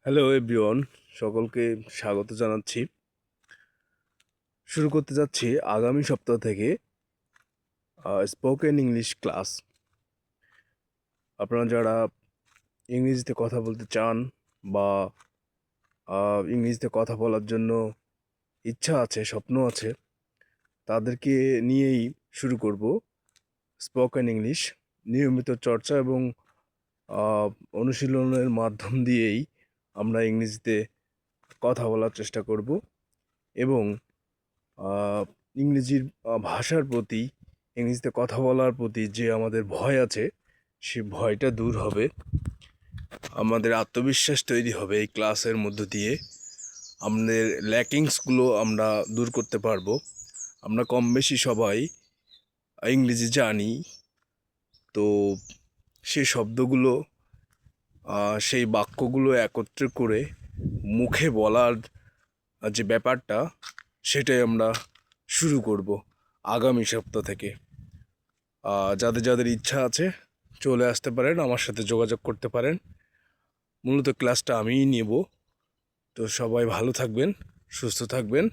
Hello everyone, সকলকে স্বাগত জানাচ্ছি। শুরু করতে যাচ্ছি আগামী সপ্তাহ থেকে স্পোকেন ইংলিশ ক্লাস। আপনারা যারা ইংরেজিতে কথা বলতে চান বা ইংরেজিতে কথা বলার জন্য ইচ্ছা আছে, স্বপ্ন আছে, তাদেরকে নিয়েই শুরু করব স্পোকেন ইংলিশ। নিয়মিত চর্চা এবং আহ, অনুশীলনের মাধ্যম দিয়েই আমরা ইংরেজিতে কথা বলার চেষ্টা করব এবং আহ, ইংরেজির ভাষার প্রতি, ইংরেজিতে কথা বলার প্রতি যে আমাদের ভয় আছে, সে ভয়টা দূর হবে। আমাদের আত্মবিশ্বাস তৈরি হবে এই ক্লাসের মধ্য দিয়ে। আমাদের ল্যাকিংসগুলো আমরা দূর করতে পারবো। আমরা কম বেশি সবাই ইংরেজি জানি, তো সেই শব্দগুলো, সেই বাক্যগুলো একত্রে করে মুখে বলার যে ব্যাপারটা, সেটাই আমরা শুরু করব আগামী সপ্তাহ থেকে। যাদের যাদের ইচ্ছা আছে চলে আসতে পারেন, আমার সাথে যোগাযোগ করতে পারেন। মূলত ক্লাসটা আমিই নেব। তো সবাই ভালো থাকবেন, সুস্থ থাকবেন।